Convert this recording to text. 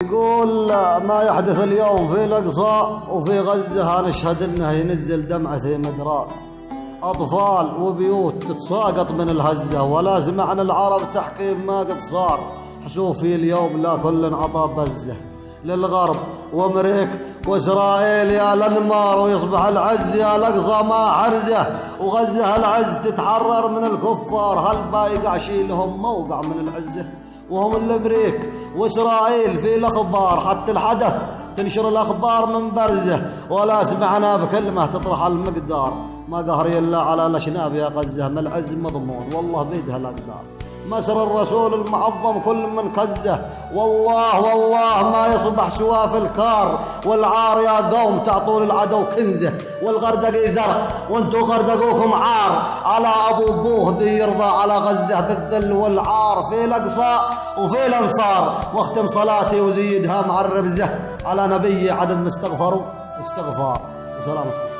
يقول ما يحدث اليوم في الأقصى وفي غزة نشهد انه ينزل دمعة مدراء، أطفال وبيوت تتساقط من الهزة، ولا سمعنا العرب تحكي ما قد صار. حسوفي اليوم لا كل عطى بزة للغرب وامريك واسرائيل يا للنمار، ويصبح العز يا الأقصى ما حرزه، وغزة العز تتحرر من الكفار. هل بايقع شي لهم موقع من العزة؟ وهم الامريك واسرائيل في الاخبار، حتى الحدث تنشر الاخبار من برزه، ولا سمعنا بكلمه تطرح المقدار. ما قهري الا على الاشناب يا غزه، ما العز مضمون والله بيدها الاقدار. مسر الرسول المعظم كل من كزه، والله ما يصبح سوى في الكار. والعار يا قوم تعطون العدو كنزه، والغردقي زرع وانتو غردقوكم عار. على ابو ابوه ذي يرضى على غزه بالذل والعار. في الاقصى وفي الانصار، واختم صلاتي وزيدها مع الربزه على نبي عدد مستغفر استغفار. سلام.